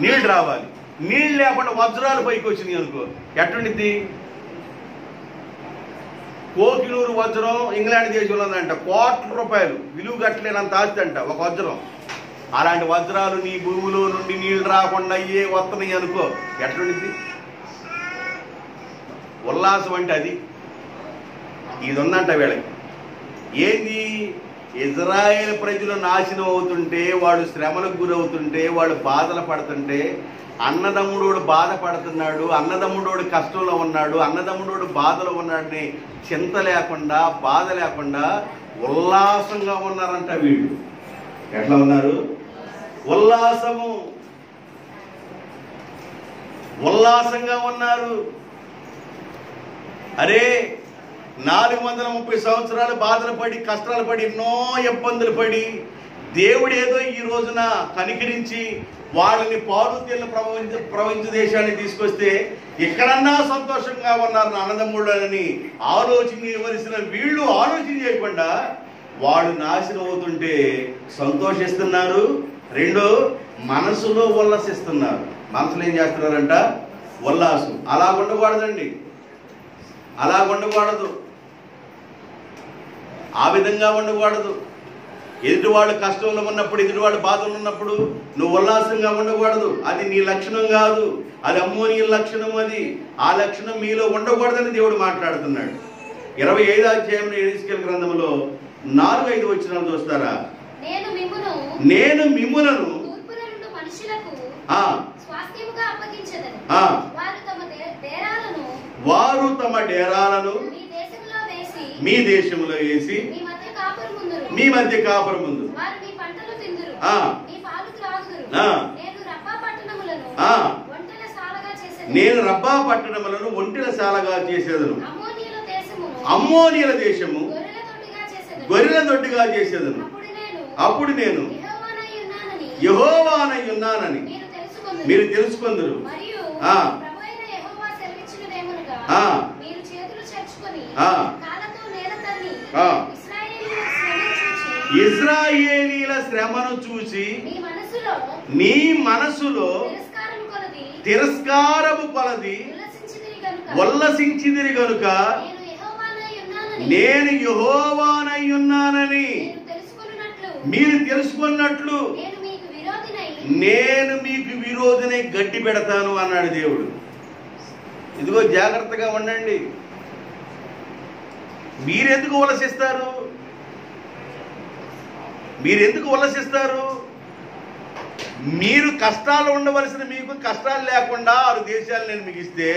నీళ్లు రావాలి, నీళ్ళు లేకుండా వజ్రాలు పైకి వచ్చినాయి అనుకో, ఎట్టుండిద్ది? కోకిలూరు వజ్రం ఇంగ్లాండ్ దేశంలో ఉందంట, ₹1,00,00,000 విలువ కట్టలేనంత ఆస్తి అంట ఒక వజ్రం. అలాంటి వజ్రాలు నీ భూమిలో నుండి నీళ్లు రాకుండా అయ్యే వస్తున్నాయి అనుకో, ఎట్లుండిద్ది? ఉల్లాసం అంటే అది. ఇది ఉందంట వీళ్ళకి. ఏంది? ఇజ్రాయేల్ ప్రజలు నాశనం అవుతుంటే, వాడు శ్రమలకు గురవుతుంటే, వాడు బాధలు పడుతుంటే, అన్నదమ్ముడోడు బాధపడుతున్నాడు, అన్నదమ్ముడోడు కష్టంలో ఉన్నాడు, అన్నదమ్ముడోడు బాధలో ఉన్నాడని చింత లేకుండా, బాధ లేకుండా ఉల్లాసంగా ఉన్నారంట వీళ్ళు. ఎట్లా ఉన్నారు? ఉల్లాసము, ఉల్లాసంగా ఉన్నారు. అరే 430 సంవత్సరాలు బాధలు పడి, కష్టాలు పడి, ఎన్నో ఇబ్బందులు పడి, దేవుడు ఏదో ఈ రోజున కనికరించి వాళ్ళని పారుతీల ప్రపంచ దేశాన్ని తీసుకొస్తే ఎక్కడన్నా సంతోషంగా ఉన్నారు అన్నదమ్ముళ్ళని ఆలోచించవలసిన వీళ్ళు ఆలోచన చేయకుండా వాళ్ళు నాశనం అవుతుంటే సంతోషిస్తున్నారు. రెండో, మనసులో ఉల్లసిస్తున్నారు. మనసులో ఏం చేస్తున్నారంట? ఉల్లాసం. అలా ఉండకూడదండి, అలా ఉండకూడదు, ఆ విధంగా ఉండకూడదు. ఎదుటివాళ్ళు కష్టంలో ఉన్నప్పుడు, ఎదుటివాళ్ళు బాధలు ఉన్నప్పుడు నువ్వు ఉల్లాసంగా ఉండకూడదు. అది నీ లక్షణం కాదు, అది అమ్మోనీయుల లక్షణం. అది ఆ లక్షణం మీలో ఉండకూడదని దేవుడు మాట్లాడుతున్నాడు. 25వ అధ్యాయం యెహెజ్కేలు గ్రంథంలో 4-5 వచనాలు చూస్తారా? నేను మిమ్ములను వారు తమ డేరాలను మీ దేశంలో వేసి మీ మధ్య కాపురం ముందు నేను రబ్బా పట్టణములను ఒంటెలశాలగా చేసేదను, అమ్మోనీయుల దేశము గొర్రెల దొడ్డిగా చేసేదను. అప్పుడు నేను యెహోవానై ఉన్నానని మీరు తెలుసుకొందురు. ఇశ్రాయేలీయుల శ్రమను చూసి నీ మనసులో తిరస్కారము కొలది ఉల్లసించిదిరి గనుక నేను యెహోవానై ఉన్నానని మీరు తెలుసుకున్నట్లు నేను మీకు విరోధినై గడ్డి పెడతాను అన్నాడు దేవుడు. ఇదిగో జాగ్రత్తగా ఉండండి. మీరెందుకు ఉల్లసిస్తారు? మీరెందుకు ఉల్లసిస్తారు? మీరు కష్టాలు ఉండవలసిన మీకు కష్టాలు లేకుండా 6 దేశాలు నేను మీకు ఇస్తే,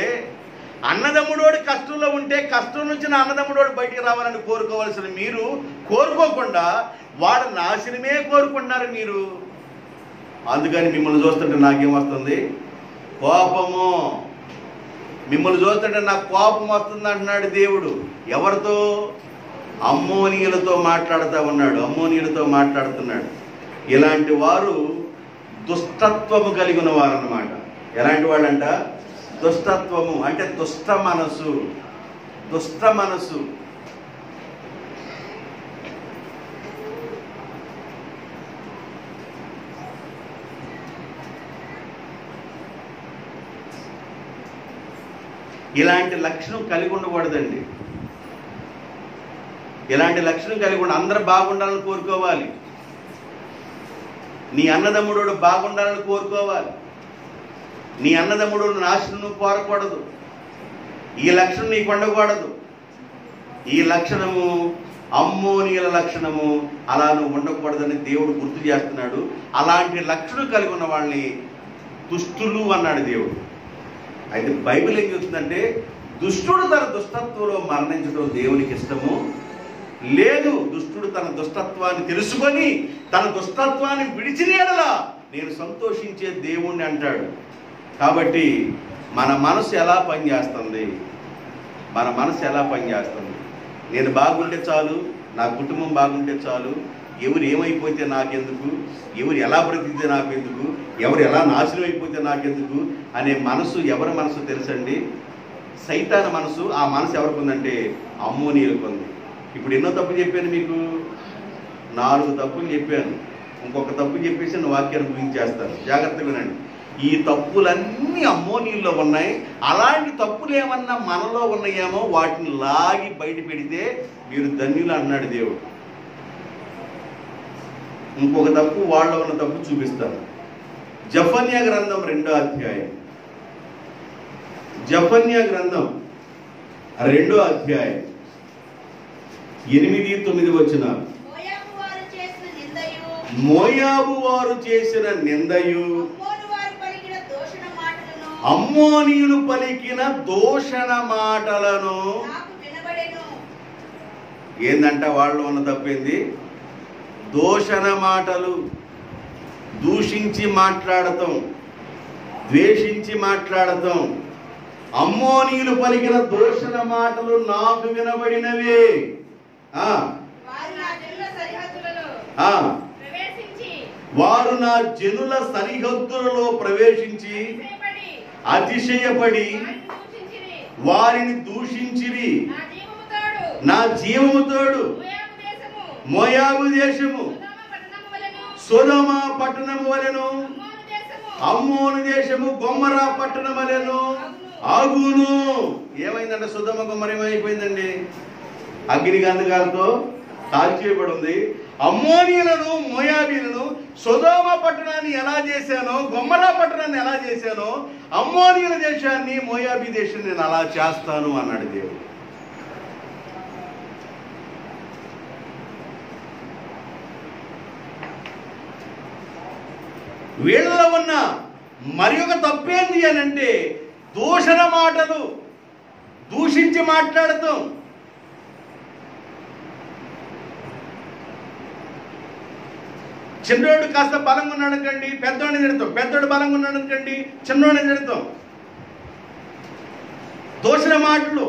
అన్నదమ్ముడోడు కష్టంలో ఉంటే కష్టం నుంచి నా అన్నదమ్ముడోడు బయటికి రావాలని కోరుకోవలసిన మీరు కోరుకోకుండా వాడు నాశనమే కోరుకుంటున్నారు మీరు. అందుకని మిమ్మల్ని చూస్తుంటే నాకేం వస్తుంది? కోపము. మిమ్మల్ని చూస్తుంటే నాకు కోపం వస్తుంది అంటున్నాడు దేవుడు. ఎవరితో? అమ్మోనీయులతో మాట్లాడుతూ ఉన్నాడు, అమ్మోనీయులతో మాట్లాడుతున్నాడు. ఇలాంటి వారు దుష్టత్వము కలిగిన వారు అన్నమాట. ఎలాంటి వాళ్ళంట? దుష్టత్వము అంటే దుష్ట మనసు, దుష్ట మనసు. ఇలాంటి లక్షణం కలిగి ఉండకూడదండి. ఇలాంటి లక్షణం కలిగి ఉండి అందరూ బాగుండాలని కోరుకోవాలి. నీ అన్నదమ్ముడు బాగుండాలని కోరుకోవాలి. నీ అన్నదమ్ముడు నాశనం కోరకూడదు. ఈ లక్షణం నీకు ఉండకూడదు. ఈ లక్షణము అమ్మోనీయుల లక్షణము. అలా నువ్వు ఉండకూడదని దేవుడు గుర్తు చేస్తున్నాడు. అలాంటి లక్షణం కలిగి ఉన్న వాళ్ళని దుష్టులు అన్నాడు దేవుడు. అయితే బైబిల్ ఏం చెప్తుందంటే దుష్టుడు తన దుష్టత్వంలో మరణించడం దేవునికి ఇష్టము లేదు. దుష్టుడు తన దుష్టత్వాన్ని తెలుసుకొని తన దుష్టత్వాన్ని విడిచిన యెడల నేను సంతోషించే దేవుణ్ణి అంటాడు. కాబట్టి మన మనసు ఎలా పనిచేస్తుంది? మన మనసు ఎలా పనిచేస్తుంది? నేను బాగుంటే చాలు, నా కుటుంబం బాగుంటే చాలు, ఎవరు ఏమైపోతే నాకెందుకు, ఎవరు ఎలా బ్రతికితే నాకెందుకు, ఎవరు ఎలా నాశనం అయిపోతే నాకెందుకు అనే మనసు ఎవరి మనసు తెలుసండి? సైతాను మనసు. ఆ మనసు ఎవరికి ఉందంటే అమ్మోనీయులకు ఉంది. ఇప్పుడు ఎన్నో తప్పు చెప్పాను మీకు? 4 తప్పులు చెప్పాను. ఇంకొక తప్పు చెప్పేసి నేను వాక్యాన్ని ముగించేస్తాను. జాగ్రత్తగా వినండి. ఈ తప్పులన్నీ అమ్మోనీయుల్లో ఉన్నాయి. అలాంటి తప్పులు ఏమన్నా మనలో ఉన్నాయేమో వాటిని లాగి బయట పెడితే మీరు ధన్యులు అన్నాడు దేవుడు. ఇంకొక తప్పు వాళ్ళలో ఉన్న తప్పు చూపిస్తాను. జఫన్యా గ్రంథం 2వ అధ్యాయం. జఫన్యా గ్రంథం 2వ అధ్యాయం 8-9 వచనాలు. మోయాబు వారు చేసిన నిందయు అమ్మోనీయులు పలికిన దూషణ మాటలను. ఏందంట వాళ్ళు ఉన్న తప్పేంది? దూషణ మాటలు. దూషించి మాట్లాడతాం, ద్వేషించి మాట్లాడతాం. అమ్మోనీయులు పలికిన దూషణ మాటలు నాకు వినబడినవే. వారు నా జనుల సరిహద్దులలో ప్రవేశించి అతిశయపడి వారిని దూషించిరి. నా జీవముతోడు మోయాబు దేశము సొదొమ పట్టణము వలెను, అమ్మోను దేశము గొమొర్రా పట్టణం వలెను ఆగును. ఏమైందంటే సొదొమ గొమొర్రా ఏమైపోయిందండి? అగ్ని గంధకాలతో కాల్చేయబడి ఉంది. అమ్మోనీయులను మోయాబీలను సొదొమ పట్టణాన్ని ఎలా చేశానో, గొమొర్రా పట్టణాన్ని ఎలా చేశానో, అమ్మోనీయుల దేశాన్ని మోయాబీ దేశాన్ని నేను అలా చేస్తాను అన్నాడు దేవుడు. వీళ్ళలో ఉన్న మరి ఒక తప్పేంది అని అంటే దూషణ మాటలు, దూషించి మాట్లాడతాం. చిన్నోడు కాస్త బలంగా ఉన్నాడు అనుకోండి, పెద్దోడిని తిడతాం. పెద్దోడు బలంగా ఉన్నాడు అనుకోండి, చిన్నోడిని తిడతాం. దూషణ మాటలు.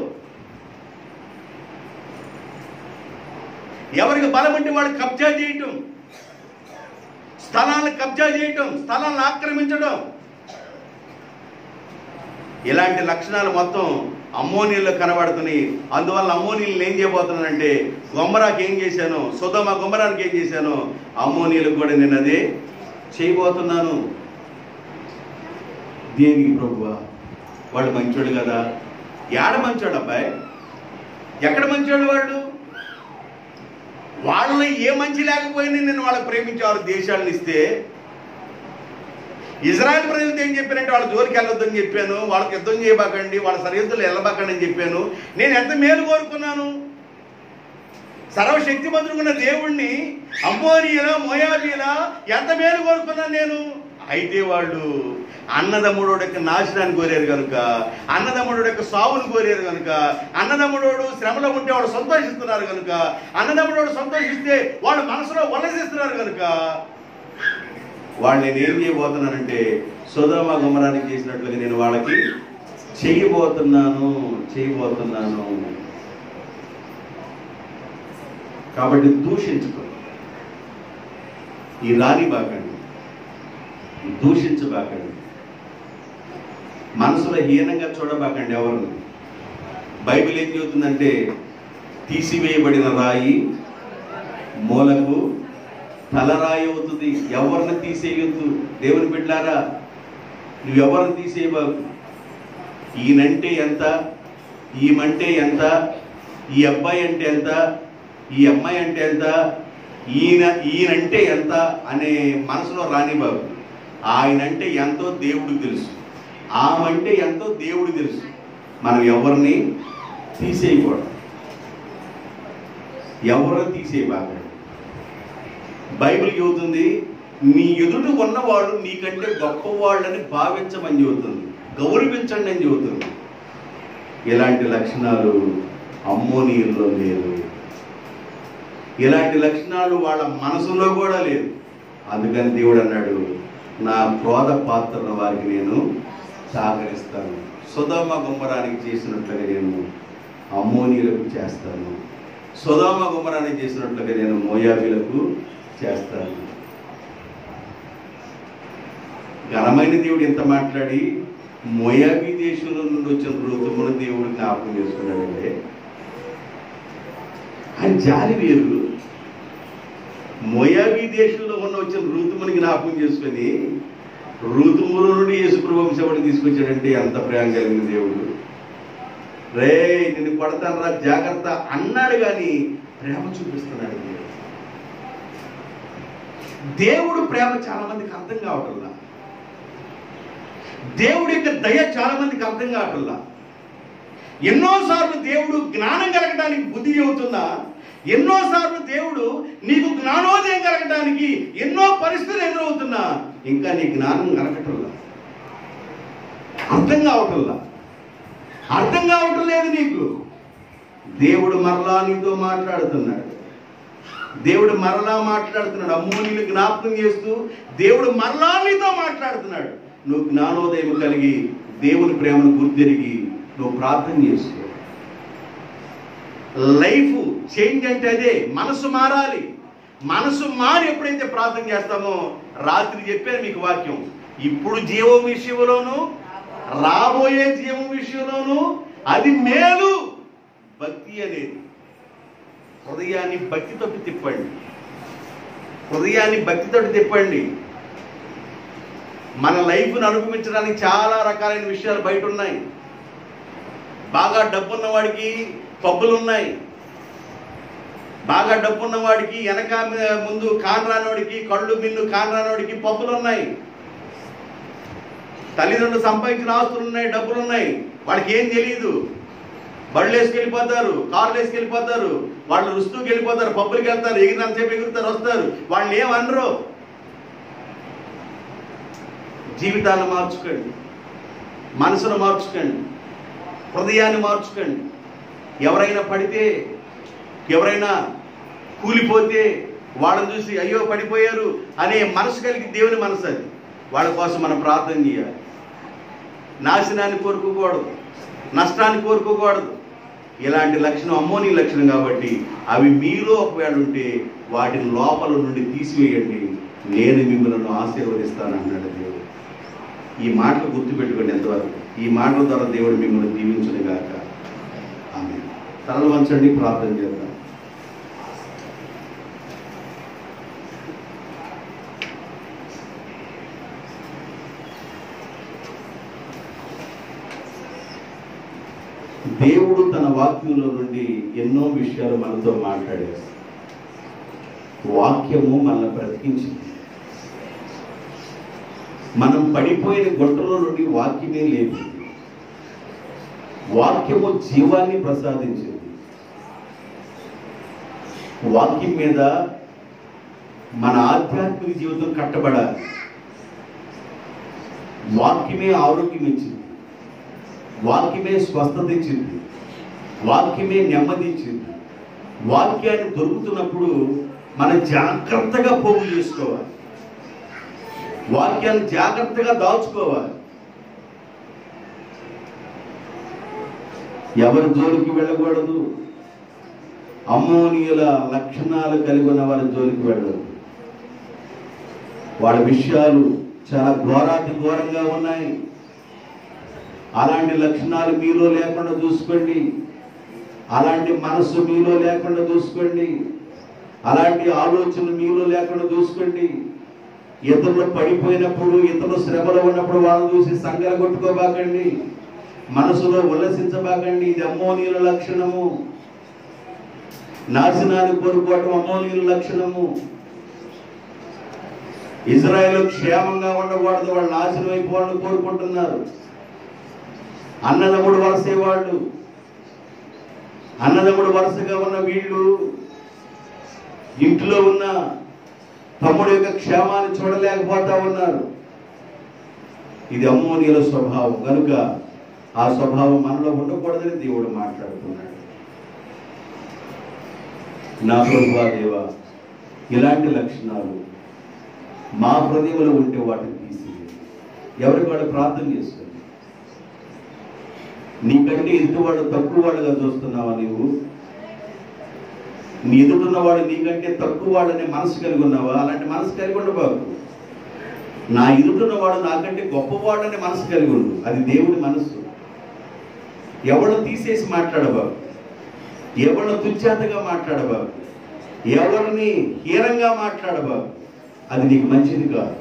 ఎవరికి బలం ఉంటే వాడు కబ్జా చేయటం, స్థలాలను కబ్జా చేయటం, స్థలాలను ఆక్రమించడం. ఇలాంటి లక్షణాలు మొత్తం అమ్మోనీయుల్లో కనబడుతున్నాయి. అందువల్ల అమ్మోనీయులను ఏం చేయబోతున్నానంటే గొమొర్రాకి ఏం చేశాను, సొదొమ గొమొర్రాకి ఏం చేశాను, అమ్మోనీయులకు కూడా నేను అదే చేయబోతున్నాను. దేనికి ప్రభువా? వాడు మంచోడు కదా. ఏడ మంచోడు అబ్బాయి? ఎక్కడ మంచోడు వాడు? వాళ్ళలో ఏ మంచి లేకపోయినా నేను వాళ్ళకి ప్రేమించేవారు దేశాలను ఇస్తే. ఇజ్రాయెల్ ప్రజలతో ఏం చెప్పానంటే వాళ్ళ జోలికి వెళ్ళొద్దని చెప్పాను, వాళ్ళకి యుద్ధం చేయబాకండి, వాళ్ళ సరిహద్దులు వెళ్ళబాకండి అని చెప్పాను. నేను ఎంత మేలు కోరుకున్నాను. సర్వశక్తిమంతుడున్న దేవుణ్ణి అమ్మోనీయుల మోయాబీల ఎంత మేలు కోరుకున్నాను నేను. అయితే వాళ్ళు అన్నదమ్ముడు యొక్క నాశనాన్ని కోరారు కనుక, అన్నదమ్ముడు యొక్క సావును కోరారు కనుక, అన్నదమ్ముడు శ్రమలో ఉంటే వాళ్ళు సంతోషిస్తున్నారు కనుక, అన్నదమ్ముడు సంతోషిస్తే వాళ్ళు మనసులో ఉల్లసిస్తున్నారు కనుక వాళ్ళు నేను ఏం చేయబోతున్నానంటే సొదొమ గొమొర్రాని చేసినట్లుగా నేను వాళ్ళకి చేయబోతున్నాను. కాబట్టి దూషించుకో, ఈ రాని బాకండి, దూషించబాకండి, మనసులో హీనంగా చూడబాకండి ఎవరిని. బైబిల్ ఏం చెబుతుందంటే తీసివేయబడిన రాయి మూలకు తలరాయి అవుతుంది. ఎవరిని తీసేయొద్దు. దేవుని బిడ్డలారా, నువ్వెవరిని తీసేయబాకు. ఈయనంటే ఎంత, ఈమంటే ఎంత, ఈ అబ్బాయి అంటే ఎంత, ఈ అమ్మాయి అంటే ఎంత, ఈయనంటే ఎంత అనే మనసులో రాని బాబు. ఆయనంటే ఎంతో దేవుడికి తెలుసు, ఆమంటే ఎంతో దేవుడికి తెలుసు. మనం ఎవరిని తీసేయకూడదు, ఎవరు తీసేయబాగండి. బైబిల్ చెబుతుంది, నీ ఎదుట ఉన్నవాడు నీకంటే గొప్పవాళ్ళని భావించమని చెబుతుంది, గౌరవించండి అని చెబుతుంది. ఇలాంటి లక్షణాలు అమ్మోనీయుల్లో లేదు, ఇలాంటి లక్షణాలు వాళ్ళ మనసులో కూడా లేదు. అందుకని దేవుడు అన్నాడు, నా క్రోధ పాత్రల వారికి నేను సహకరిస్తాను. సొదొమ గొమొరానికి చేసినట్లుగా నేను అమ్మోనీయులకు చేస్తాను, సొదొమ గొమొరానికి చేసినట్లుగా నేను మోయాబీలకు చేస్తాను. ఘనమైన దేవుడు ఎంత మాట్లాడి మోయాబీ దేశంలో నుండి వచ్చిన ఋతువును దేవుడు జ్ఞాపకం చేసుకున్నాడంటే ఆయన జాలి వేరు. మోయాబీ దేశంలో ఉన్న వచ్చిన ఋతువుని జ్ఞాపకం చేసుకొని ఋతువుల నుండి యేసుప్రభు వంశవాడిని తీసుకొచ్చాడంటే ఎంత ప్రేమ కలిగిన దేవుడు. రే నిన్ను కొడతాను రా జాగ్రత్త అన్నాడు, కానీ ప్రేమ చూపిస్తున్నాడు దేవుడు. ప్రేమ చాలా మందికి అర్థం కావటంలా, దేవుడి యొక్క దయ చాలా మందికి అర్థం కావటంలా. ఎన్నోసార్లు దేవుడు జ్ఞానం కలగడానికి బుద్ధి చెబుతున్నా, ఎన్నోసార్లు దేవుడు నీకు జ్ఞానోదయం కలగడానికి ఎన్నో పరిస్థితులు ఎదురవుతున్నా ఇంకా నీ జ్ఞానం కలగటంలా, అర్థం కావటంలా, అర్థం కావటం లేదు నీకు. దేవుడు మరలా నీతో మాట్లాడుతున్నాడు, దేవుడు మరలా మాట్లాడుతున్నాడు. అమ్మోనీయులు జ్ఞాపకం చేస్తూ దేవుడు మరలా నీతో మాట్లాడుతున్నాడు. నువ్వు జ్ఞానోదయం కలిగి దేవుని ప్రేమను గుర్తెరిగి నువ్వు ప్రార్థన చేసుకో. లైఫ్ చేంజ్ అంటే అదే, మనసు మారాలి. మనసు మారి ఎప్పుడైతే ప్రార్థన చేస్తామో, రాత్రి చెప్పాను మీకు వాక్యం, ఇప్పుడు జీవం విషయంలోను రాబోయే జీవం విషయంలోను అది మేలు. భక్తి అనేది హృదయాన్ని భక్తితోటి తిప్పండి, హృదయాన్ని భక్తితోటి తిప్పండి. మన లైఫ్ను అనుభవించడానికి చాలా రకాలైన విషయాలు బయట ఉన్నాయి. బాగా డబ్బున్న వాడికి పబ్బులు ఉన్నాయి, బాగా డబ్బున్న వాడికి వెనక ముందు కానరానోడికి, కళ్ళు మిన్ను కానరానోడికి పబ్బులు ఉన్నాయి. తల్లిదండ్రులు సంపాదించిన ఆస్తులు ఉన్నాయి, డబ్బులు ఉన్నాయి, వాడికి ఏం తెలియదు. బళ్ళు వేసుకెళ్ళిపోతారు, కార్లు వేసుకెళ్ళిపోతారు, వాళ్ళు రుస్తూకి వెళ్ళిపోతారు, పబ్బులకి వెళ్తారు, ఎగిరినంతసేపు ఎగురుతారు, వస్తారు, వాళ్ళని ఏమనరు. జీవితాన్ని మార్చుకోండి, మనసును మార్చుకోండి, హృదయాన్ని మార్చుకోండి. ఎవరైనా పడితే, ఎవరైనా కూలిపోతే వాళ్ళని చూసి అయ్యో పడిపోయారు అనే మనసు కలిగి దేవుని మనసు అది. వాళ్ళ కోసం మనం ప్రార్థన చేయాలి. నాశనాన్ని కోరుకోకూడదు, నష్టాన్ని కోరుకోకూడదు. ఇలాంటి లక్షణం అమ్మోని లక్షణం కాబట్టి అవి మీలో ఒకవేళ ఉంటే వాటిని లోపల నుండి తీసివేయండి, నేను మిమ్మల్ని ఆశీర్వదిస్తాను అన్నాడు దేవుడు. ఈ మాటలు గుర్తుపెట్టుకోండి ఎంతవరకు. ఈ మాటల ద్వారా దేవుడు మిమ్మల్ని దీవించును గాక. ఆమేన్. తలలు వంచండి, ప్రార్థన చేద్దాం. దేవుడు తన వాక్యంలో నుండి ఎన్నో విషయాలు మనతో మాట్లాడారు. వాక్యము మనల్ని బ్రతికించింది. మనం పడిపోయిన గుంటలో నుండి వాక్యమే లేదు. వాక్యము జీవాన్ని ప్రసాదించింది. వాక్యం మీద మన ఆధ్యాత్మిక జీవితం కట్టబడాలి. వాక్యమే ఆరోగ్యం ఇచ్చింది, వాక్యమే స్వస్థత ఇచ్చింది, వాక్యమే నెమ్మది ఇచ్చింది. వాక్యాన్ని దొరుకుతున్నప్పుడు మనం జాగ్రత్తగా పోగు చేసుకోవాలి, వాక్యాన్ని జాగ్రత్తగా దాచుకోవాలి. ఎవరి జోలికి వెళ్ళకూడదు. అమ్మోనియుల లక్షణాలు కలిగి ఉన్న వారి జోలికి వెళ్ళదు. వాళ్ళ విషయాలు చాలా ఘోరాతి ఘోరంగా ఉన్నాయి. అలాంటి లక్షణాలు మీలో లేకుండా చూసుకోండి, అలాంటి మనస్సు మీలో లేకుండా చూసుకోండి, అలాంటి ఆలోచనలు మీలో లేకుండా చూసుకోండి. ఇతరులు పడిపోయినప్పుడు, ఇతరులు శ్రమలో ఉన్నప్పుడు వాళ్ళని చూసి సంగల కొట్టుకోబాకండి. మనసులో ఉల్లసించబాకండి. ఇది అమ్మోనీయుల లక్షణము. నాశనాన్ని కోరుకోవటం అమ్మోనీయుల లక్షణము. ఇజ్రాయేలు క్షేమంగా ఉండకూడదు, వాళ్ళు నాశనం అయిపోవాలని కోరుకుంటున్నారు. అన్నదమ్ముడు వలసేవాళ్ళు, అన్నదమ్ముడు వరుసగా ఉన్న వీళ్ళు ఇంట్లో ఉన్న తమ్ముడు యొక్క క్షేమాన్ని చూడలేకపోతా ఉన్నారు. ఇది అమ్మోనీయుల స్వభావం. కనుక ఆ స్వభావం మనలో ఉండకూడదని దేవుడు మాట్లాడుతున్నాడు. నా ప్రభువా దేవా, ఇలాంటి లక్షణాలు మా హృదయంలో ఉంటే వాటిని తీసివేయండి. ఎవరికి వాడు ప్రార్థన చేసుకోండి. నీకంటే ఎదుటివాడు తక్కువ వాడుగా చూస్తున్నావా? నీ ఎదుటిన్నవాడు నీకంటే తక్కువ వాడనే మనసు కలిగి ఉన్నావా? అలాంటి మనసు కలిగి ఉండబాకు. నా ఎదుటిన్నవాడు నాకంటే గొప్పవాడనే మనసు కలిగి ఉండు. అది దేవుడి మనసు. ఎవడు తీసేసి మాట్లాడబాకు, ఎవడు తుచ్చాతగా మాట్లాడబాకు, ఎవరిని హీనంగా మాట్లాడబాకు. అది నీకు మంచిది కాదు.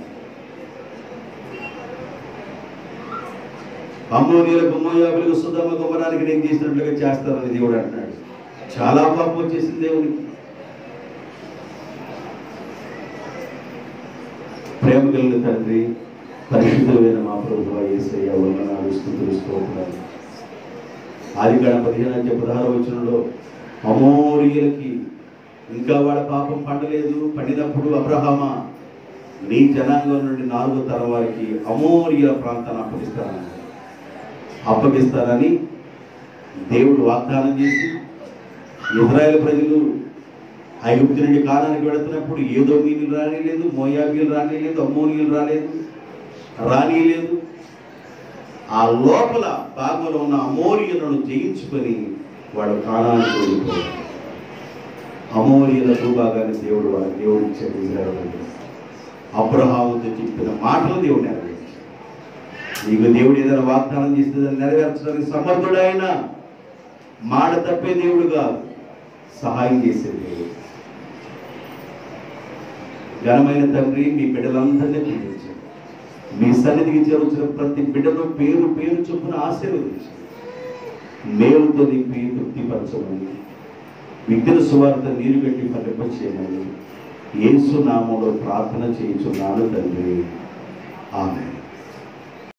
అమ్మోనీయులకు మోయాబులకు సొదొమ గొమొరాకి నేను చేసినట్లుగా చేస్తానని దేవుడు అంటున్నాడు. చాలా పాపం వచ్చేసింది దేవుడికి. ప్రేమ కలిగిన తండ్రి, పరిశుద్ధమైన మా ప్రభువా యేసయ్య, వందనాలు, స్తుతులు, స్తోత్రాలు. ఆదికాండం 15:16 అమోరీయులకి ఇంకా వాళ్ళ పాపం పండలేదు. పండినప్పుడు అబ్రహామా, నీ జనాంగం నుండి 4వ తరం వారికి అమోరీయుల ప్రాంతాన్ని అప్పగిస్తానని దేవుడు వాగ్దానం చేసి, ఇజ్రాయేల్ ప్రజలు ఐగుప్తు నుండి కానానికి వెళుతున్నప్పుడు ఏదోమీయులు రానిలేదు, మోయాబీలు రానిలేదు, అమ్మోనీయులు రానిలేదు. ఆ లోపల భాగంలో ఉన్న అమోరీయులను జయించుకొని వాళ్ళు కానానికి వెళ్ళిపోయారు. అమోరీయుల భూభాగాన్ని దేవుడు ఇచ్చాడు ఇజ్రాయేలు. అబ్రహాముతో చెప్పిన మాటలు దేవుడు నెరవేర్చాడు. నీకు దేవుడు ఏదైనా వాగ్దానం చేస్తే దాన్ని నెరవేర్చడానికి సమర్థుడైన, మాట తప్పే దేవుడు కాదు, సహాయం చేసే దేవుడు. ఘనమైన తండ్రి, మీ బిడ్డలందరినీ దీవించండి. మీ సన్నిధికి చేరుచిన ప్రతి బిడ్డను పేరు పేరు చొప్పున ఆశీర్వదించండి. మేలుతో నింపి తృప్తిపరచమని, విద్యల సువార్త నీరు పెట్టి ఫలింపచేయమని యేసు నామములో ప్రార్థన చేయుచున్నాను తండ్రి. ఆమేన్.